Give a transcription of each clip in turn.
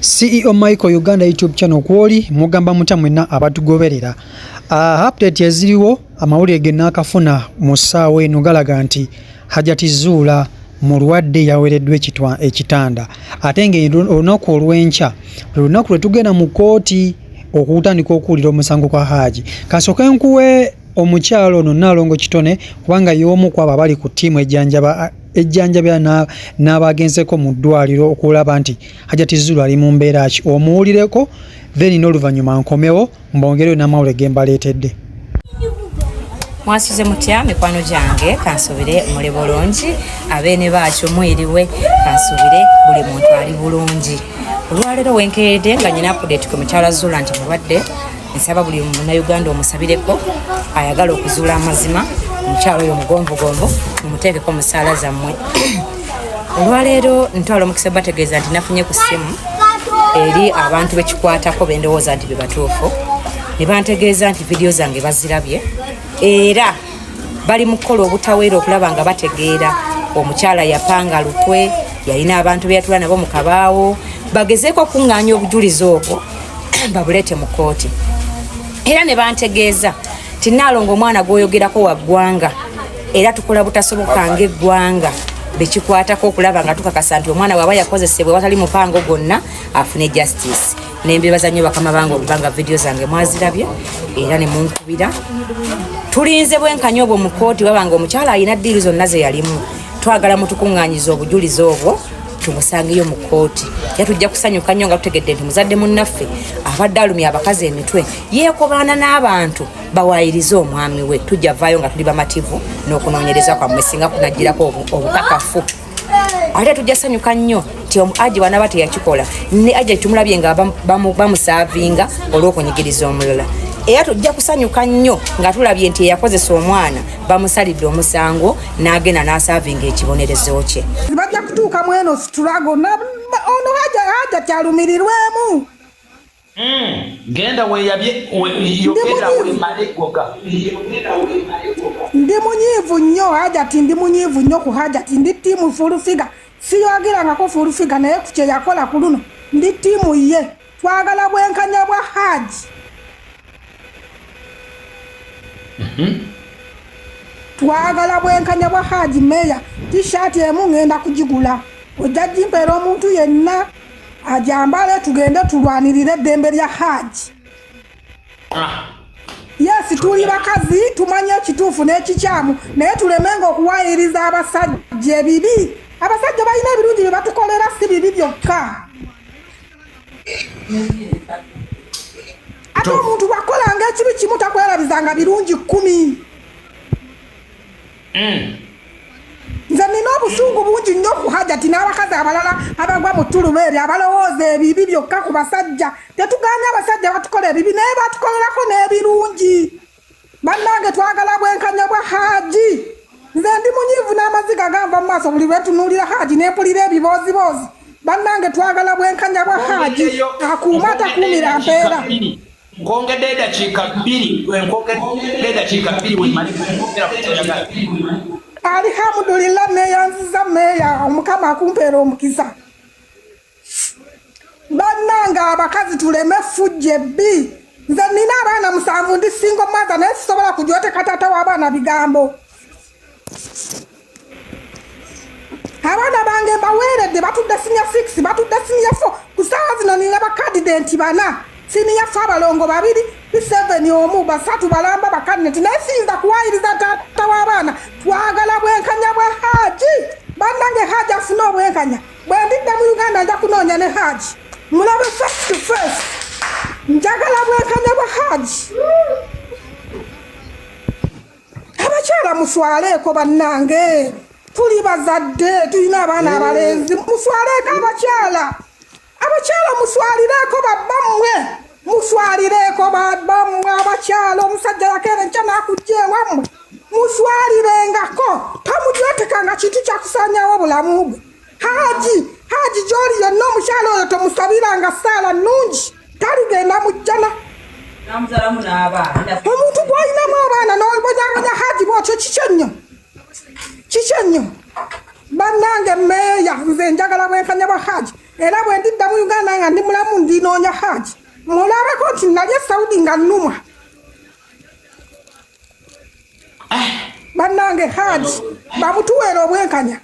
CEO Michael Uganda YouTube channel kwoli mugamba mutamwena abatugoberera. Update yaziriwo amawulire genakafuna mu ssaawa eno galaga nti Hajjat Zuula Mulwade yawereddwa ekitanda. Ate ng'olunaku olw'enkya lunaku lwe tugenda mu Mukooti okutandika okuwulira omusango kwa Haji. Kasooke nkuwe omukyalo ono Nalongo Kitone kubanga y'omu ku abo abali ku ttiimu ejjanjabya n'abagenzeko mu ddwaliro okulaba nti Hajjat Zuula ali mu mbeera ki. Omuwulireko then n'oluvannyuma nkomewo mbongereyo n'amawulire ge mbaleetedde. Mwasize mutya mikwano gyange kansubire muli bulungi abeene baakyo mwiriwe kansubire buli muntu ali bulungi. Olwaleero wenkeredde nga nyina update ku mukyala Zuula nti mulwadde. Nsaba buli Munnayuganda omusabireko ayagala okuzuula amazima omukyala oyo mugonvugonvu mumuteekeko musaala zammwe. Olwaleero ntwala omukisa bategeeza nti nafunye ku ssimu eri abantu bekikwatako bendowooza nti be batuufu ne bantegeeza nti vidiyo zange bazirabye era bali mu kukola obutaweera okulaba nga bategeera omukyala yapanga lukwe yalina abantu be yatula nabo mu kabaawo bagezeeko okuŋŋaanya obujulizi obwo babuleete mu kkooti. Era ne bantegeeza nti Nalongo omwana gw'oyogerako wa ggwanga era tukola butasoboka ng'eggwanga bekikwatako okulaba nga tukakasa nti omwana bw'aba yakozesebwa watali mupango gwonna afune justice. Nembebaza nnyo bakama bange okubanga vidiyo zange mwazirabye era ne munkubira. Tulinze bwenkanya obwo mu kkooti wabanga omukyala alina ddiiri zonna ze yalimu. Twagala mutukuŋŋaanyiza obujulizi obwo tumusangeyo mu kkooti. Era tujja kusanyuka nnyo nga tutegedde nti muzadde munnaffe abadde alumya abakazi emitwe yeekobaana n'abantu bawaayirize omwami we. Tujja vaayo nga tuli bamativu n'okunoonyereza kwammwe singa kunagirako obukakafu. Ate tujja sanyuka nnyo nti Hajji bw'anaaba teyakikola ne Hajji tumulabye nga bamusaavinga olw'okunyigiriza omulala. Era tujja kusanyuka nnyo nga tulabye nti eyakozesa omwana bamusalidde omusango n'agenda n'asaavinga ekibonerezo kye. Bajja kutuuka mu eno situlago ono Hajjat alumirirwemu. Genda weeyabye yogera weemale goga. Ndi munyiivu nnyo Hajjat, ndi munyiivu nnyo ku Hajjat. Ndi ttiimu fulufiga siyogerangako fulufiga naye ku kye yakola ku luno ndi ttiimu ye. Twagala bwenkanya bwa Haji. Twagala bwenkanya bwa Haji meya t-shirt emu ngenda kugigula. Ojja jimpeera omuntu yenna ajambale tugende tulwanirire eddembe lya Haji. Yes, tuli bakazi tumanye ekituufu n'ekikyamu naye tulemenga okuwaayiriza abasajja ebibi. Abasajja balina ebirungi bye batukolera si bibi byokka. Ate omuntu bwakolanga ekibi kimu takwerabizanga birungi 10. Nze nina obusungu bungi nnyo ku Hajjat n'abakazi abalala abagwa mu ttulubeeri abalowooza ebibi byokka ku basajja. Tetugaanya abasajja batukola ebibi naye batukolerako n'ebirungi. Bannange twagala bwenkanya bwa Haji. Nze ndi munyiivu n'amaziga ganva mu maaso buli lwe tunuulira Haji n'empulira ebiboozibozi. Bannange twagala bwenkanya bwa Haji akuuma atakuumira mpeera. Nkongedde eddakiika 2 wemale kukwogera ku kyayagala. Alhamdulillah neyanziza meya omukama akumpeera omukisa. Bannange abakazi tuleme fujja ebbi. Nze nina abaana 7 ndi single mother naye sisobola kujooteka taata w'abaana bigambo. Abaana bange mbaweeredde batudde senior 6 batudde senior 4 ku ssaawa zino nina bakadidenti 4 senior 4 abalongo 2 7 omu 3 balamba bakadidenti naye siyinza kuwaayiriza taata w'abaana. Twagala bwenkanya bwa Haji. Bannange Haji afune obwenkanya. Bwe ndidde mu Uganda nja kunoonya ne Haji mulabe face to face. Njagala bwenkanya bwa Haji. Abakyala muswaleeko bannange. Tuli bazadde tulina abaana abalenzi muswaleeko abakyala. Abakyala muswalireeko babbammwe. Muswalireeko babbammwe abakyala. Omusajja yakeera enkya n'akujja ewammwe. Muswalirengako tamujootekanga kintu kyakusaanyaawo obulamu bwe. Haji gy'oli yenna omukyala oyo tomusabiranga ssaala nnungi taligenda mujjana. Omuntu gw'olinamu abaana n'obonyabonya Haji bw'otyo kikyo nnyo. Bannange meeya nze njagala bwenkanya bwa Haji. Era bwe ndidda mu Uganda nga ndi mulamu ndinoonya Haji mulabeko nti nalye Saudi nga nnumwa bannange Haji bamutuweera obwenkanya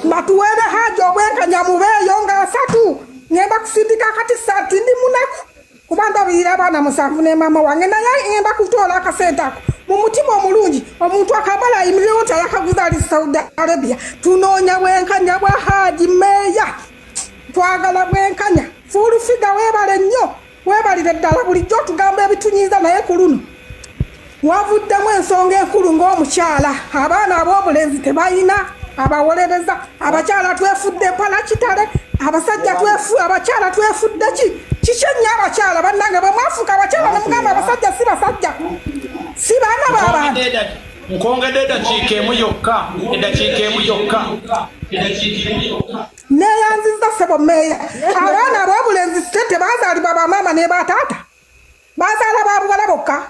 batuweere Haji obwenkanya mubeeyo nga 3 ngenda kusindika kati sati ndi munaku kuba ndabirira abaana 7 ne mama wange naye ngenda kutoola akasente ako mu mutima omulungi omuntu akabala ayimirirewo nti ayakaguza ali Saudi Arabia tunoonya bwenkanya bwa Haji meeya twagala bwenkanya fuulufiga weebale nnyo weebalire ddala bulijjo tugamba ebitunyiiza naye ku luno wavuddemu ensonga enkulu ng'omukyala abaana ab'obulenzi tebalina abawolereza abakyala twefudde mpala kitale abakyala twefudde kiki ennyo abakyala bannange bwe mwafuuka abakyala ne mugamba abasajja si basajja si baana b'abantu nkongedde eddakiika emu yokka neeyanziza ssebo mmeeya abaana ab'obulenzi tebazaalibwa bamaama ne bataata bazaala babuwala bokka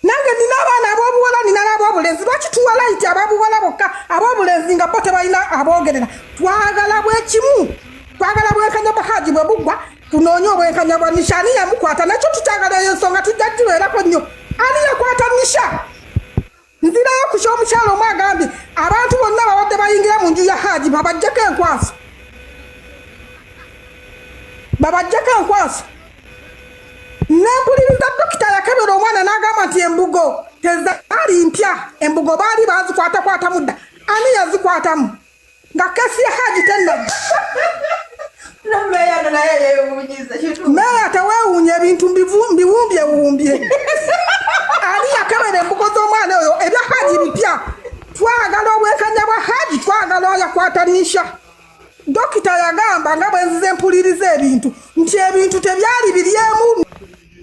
nange nina abaana ab'obuwala nina n'ab'obulenzi lwaki tuwalayiti ab'obuwala bokka ab'obulenzi nga bo tebalina aboogerera twagala bwekimu twagala bwenkanya bwa Haji bwe buggwa tunoonye obwenkanya bwa Nisha ani yamukwata nakyo tukyagala eyo ensonga tujja giweerako nnyo ani yakwata Nisha nzirayo kusha omukyalo omu agambye abantu bonna babadde bayingira mu nju ya Haji babajjako enkwaso nempuliriza dokita yakebera omwana n'agamba nti embugo tezaali mpya embugo baali bazikwatakwata mudda ani yazikwatamu nga kesi ya Haji tennajja meeya teweewuunya ebintu mbiwumbye ani yakebera embugo z'omwana oyo ebya Haji bipya twagala obwenkanya bwa Haji twagala oyakwata Nisha dokita yagamba nga bwe nzize mpuliriza ebintu nti ebintu tebyali biryemu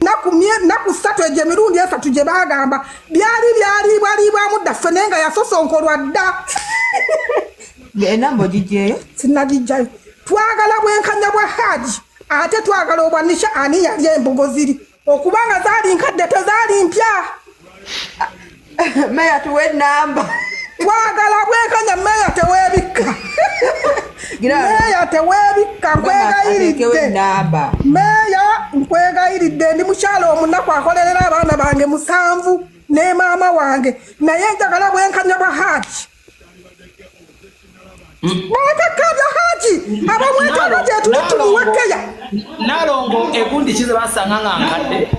naku 3 egyo emirundi 3 gye bagamba byalibwalibwamu ddaffe naye nga yasosonkolwa dda enamba ogijjeeyo sinagijjayo twagala bwenkanya bwa Haji ate twagala obwa Nisha ani yali embugo ziri okubanga zaali nkadde tezaali mpya meya tuwe enamba twagala bwenkanya meeya teweebikka meeya teweebikka nkwegayiridde meeya nkwegayiridde ndi mukyalo omunaku akolerera abaana bange 7 ne maama wange naye njagala bwenkanya bwa Haji bwekekabya Haji abamwetaba gye tuli tumuwekeya nalongo egundi kize basanga nga nkadde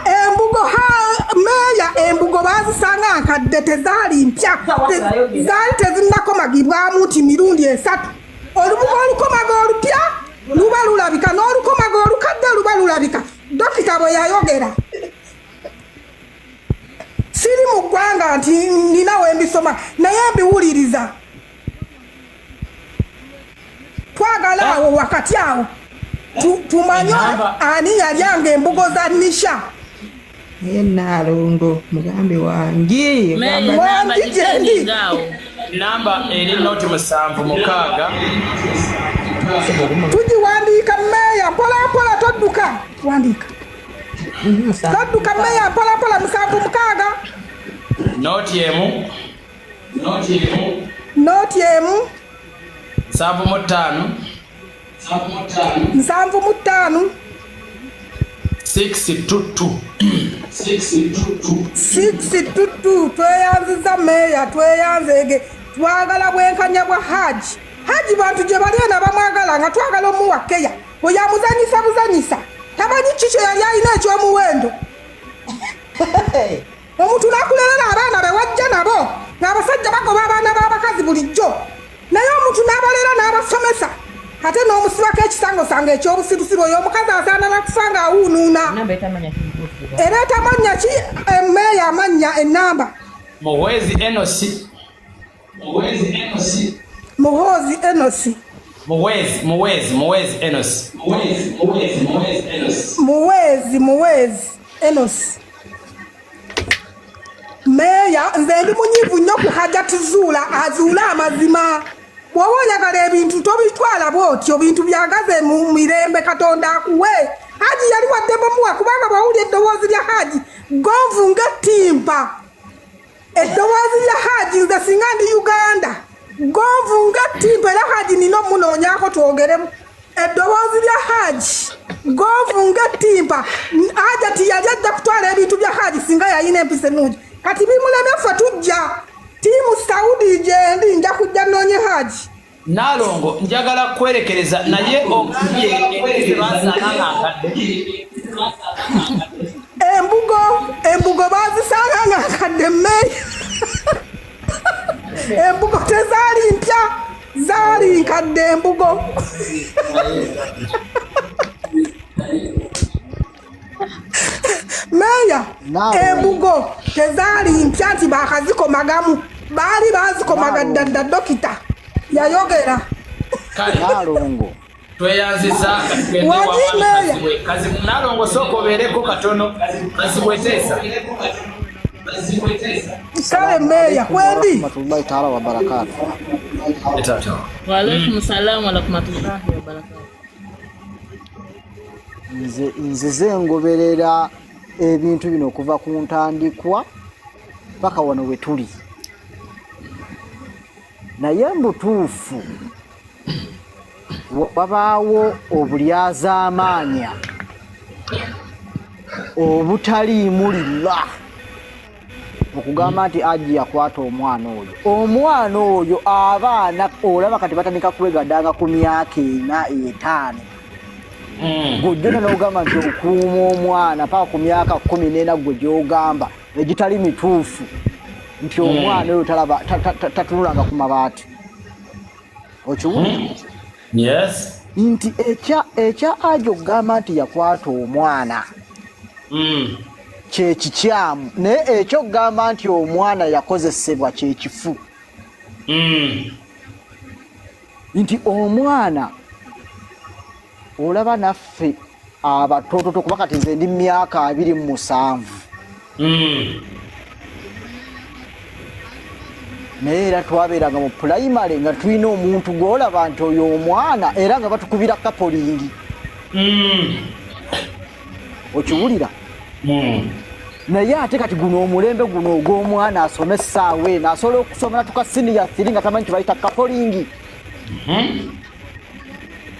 embugo meeya embugo bazisanga nkadde tezaali mpya zaali tezinnakomagibwamu nti mirundi 3 olubugo olukomaga olupya luba lulabika n'olukomaga olukadde luba lulabika dokita bwe yayogera siri mu ggwanga nti ninawe mbisoma naye mbiwuliriza twagala awo wakati awo tumanye ani yalyanga embugo za Nisha Nalongo mugambi wangi wangi gyendi namba eri noti 7 tugiwandiika meeya mpolampola todduka wandiika todduka meeya mpolampola 7 noti emu 7 5 6 tweyanziza meeya tweyanzege twagala bwenkanya bwa Haji bantu gye balyena bamwagala nga twagala omuwakeya oyo amuzanyisa buzanyisa tamanyi kikyo yali alina ekyomuwendo omuntu nakulerera abaana be wajja nabo ng'abasajja bagoba abaana b'abakazi bulijjo naye omuntu n'abalera n'abasomesa ate n'omusibako ekisangosanga ekyobusirusiru oyo omukazi asaana nakufa nga awuunuuna era etamanya ki emmeeya amanya ennamba Muhwezi Enosi meeya nze ndi munyiivu nnyo ku Hajjat Zuula azuula amazima bw'oba oyagala ebintu tobitwala bw'otyo bintu byagaze mu mirembe Katonda akuwe Haji yali wadde bamuwa kubanga bawulya eddoboozi lya Haji gonvu ng'ettimpa eddoboozi lya Haji nze singa ndi Uganda gonvu nga timpa era Haji nino munoonyaako twogeremu eddoboozi lya Haji gonvu nga timpa Hajjat yali ajja kutwala ebintu bya Haji singa yalina empisa ennungi kati bimuleme ffe tujja tiimu Saudi gyendi nja kujja nnoonye Haji Nalongo njagala kwerekereza naye okubye basanga ng'akadde embugo bazisanga ng'akadde mmeeyi embugo tezaali mpya zaali nkadde embugo meeya embugo tezaali mpya nti baakazikomagamu baali bazikomaga ddadda dokita yayogera Nalongo tweyanziza kazi Nalongo sooka obeereko katono kazibweteesa kale meeya kwendi rahmatullahi taala wa barakatuh. Wa alaikum salaam wa rahmatullahi wa barakatuh. Nze ngoberera ebintu bino okuva ku ntandikwa paka wano we tuli. Naye mbutuufu wabaawo obulyazaamaanya obutaliimu lillah okugamba nti Aji yakwata omwana oyo abaana olaba kati batandika kwegaddanga ku myaka 4 5 gujjona n'ogamba nti okuuma omwana paka ku myaka 14 gwe gy'ogamba egitali mituufu nti omwana oyo tatunulanga ku mabaati okiwulira yes nti ekya Aji okugamba nti yakwata omwana kyekikyamu naye ekyo okugamba nti omwana yakozesebwa kyekifu nti omwana olaba naffe abatototo kuba kati nze ndi myaka 27 naye era twabeeranga mu pulayimale nga tulina omuntu gw'olaba nti oyo omwana era nga batukubira kapolingi okiwulira naye ate kati guno omulembe guno ogw'omwana asome essaawa eno asobola okusomera tuka siniya 3 nga tamanyi kibayita kapolingi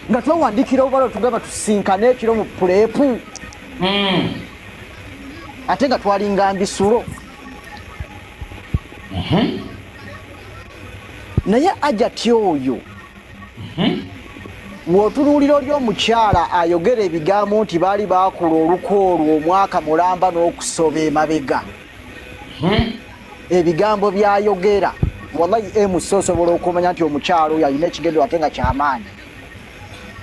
nga twewandiikira obubala otugamba tusinkane ekiro mu puleepu ate nga twalinga mbisulo naye Hajjat oyo w'otunuulira oli omukyala ayogera ebigambo nti baali baakula oluko olwo omwaka mulamba n'okusoba emabega ebigambo byayogera wallahi emusi osobola okumanya nti omukyala oyo alina ekigendo ate nga kyamaanyi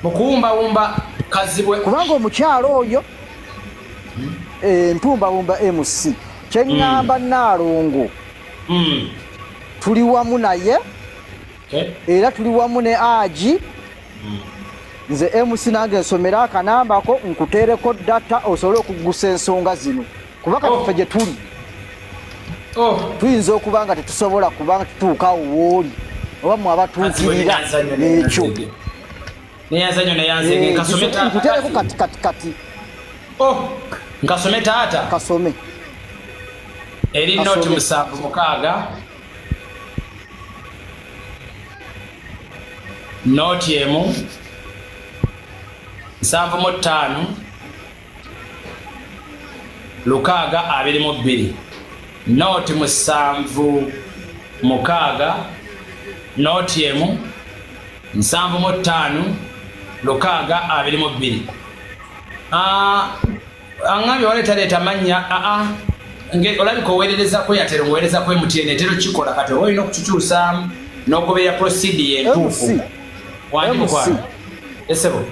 mukuwumbawumba kazibwe kubanga omukyala oyo mpumbawumba emusi kyeŋŋamba Nalongo tuli wamu naye era tuli wamu ne Aji nze MC nange nsomera akanambako nkuteereko data osobole okuggusa ensonga zino kuba kati ffe gye tuli tuyinza okuba nga tetusobola kubanga tutuukawo wooli oba mu abatuukirira ekyo nkuteereko kati nkasome taata kasome eri noti 7 noti emu 75 622 noti 7 noti emu 75 622 angambye waleeta mannya olabika oweererezako yatero ngoweerezako MTN etero kikola kati oba olina okukyukyusa n'ogoberera prosidi entuufu wandimukwano esebo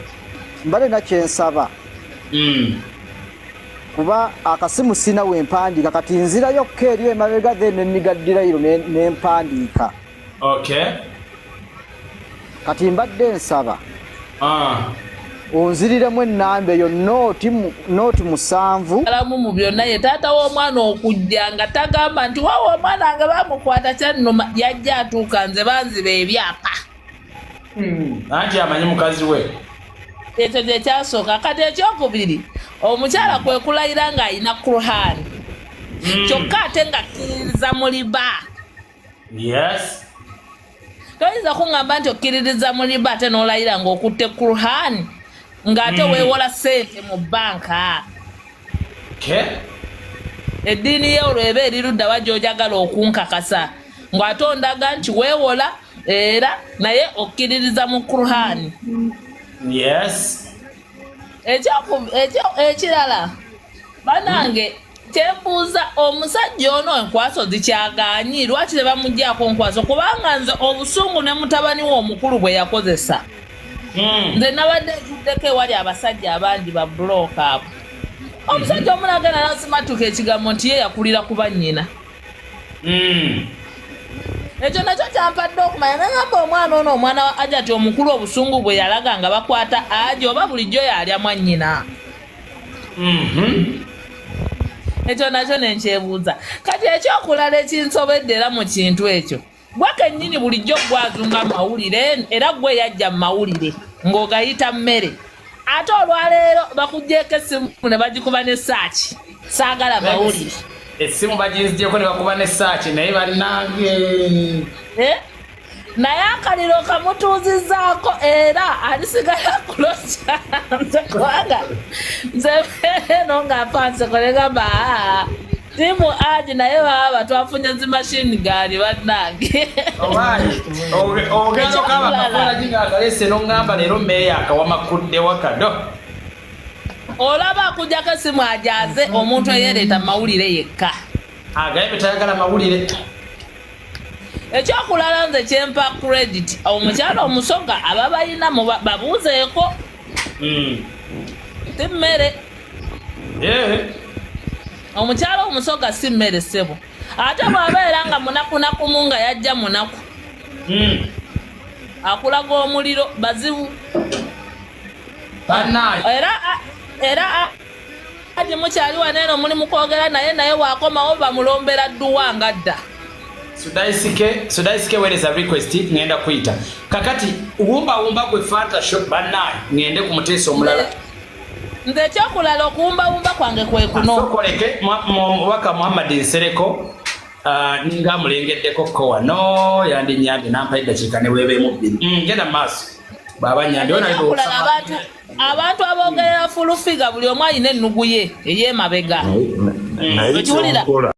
mbale nakyensaba kuba akasimu sina wempandiika kati nzirayo ko eri emabega then nigaddirayo nempandiika kati mbadde nsaba onziriremu ennamba eyo noti 7 alamu mu byonna ye taata w'omwana okujja nga tagamba nti waawo omwana nga bamukwata kyanno yajja atuuka nze banziba ebyapa anti amanyi mukazi we ekyo kyekyasooka kati ekyokubiri omukyala kwe kulayira ng'ayina Quran kyokka ate nga kkiririza mu liba. Yes. Toyinza kuŋŋamba nti okkiririza mu liba ate n'olayira ng'okutte Qur'an ng'ate weewola ssente mu bbanka. Eddiini ye olwo eba eri ludda wa gy'ojagala okunkakasa ng'ate ondaga nti weewola era naye okkiririza mu Qur'an. Yes. Ekirala banange kyembuuza omusajja ono enkwaso zikyagaanyi lwaki tebamuggyako nkwaso kubanga nze obusungu ne mutabani we omukulu bwe yakozesa nze nabadde ntuddeko ewali abasajja abangi ba bulooka abo. Omusajja omu nagenda nasimatuka ekigambo nti ye yakulira ku bannyina. Ekyo nakyo kyampadde okumanya nagamba omwana ono omwana wa Hajjat omukulu obusungu bwe yalaga nga bakwata aji oba bulijjo yalya mwannyina. Ekyo nakyo nenkyebuuza kati ekyokulala ekinsobedde era mu kintu ekyo gwe kennyini bulijjo gwazunga mawulire era gwe yajja mu mawulire ng'ogayita mmere ate olwaleero bakuggyeko essimu ne bagikuba ne saaki saagala mawulire. Essimu baginzigyeko ne bakuba ne saaki naye bannange. Naye akaliro kamutuuzizaako era alisigala kulosya nze kubanga nze eno nga mpanseko ne gamba tiimu aji naye baba batwafunye zimashini gaali bannange. Ogenda okaba kakola gingagalese n'oŋŋamba leero mmeeyo akawamakudde wakado. Olaba akujjako essimu ajaze omuntu eyeereeta mawulire yekka. Agaye betayagala mawulire. Ekyokulala nze kyempa credit omukyala omusoga aba balina babuuzeeko si mmere. Omukyala omusoga si mmere ssebo ate bw'abeera nga munakunakumu nga yajja munaku akulaga omuliro bazibu. Era ati mukyali waneeno muli mukwogera naye waakomawo bamulombera dduwa nga dda. Sudaisike weereza request ngenda kuyita kakati wumba gwe fanta shop bannaye ngende ku muteesa omulala. Nze ekyokulala okuwumbawumba kwange kwe kuno. Sokoleke waka Muhammad Nsereko nga mulengeddeko ko wano yandinyambye nampayo eddakiika ne weebeemu bbiri. Genda mu maaso baba nyambye abantu aboogerera fulufiga buli omu alina ennugu ye ey'emabega. Naye kyokola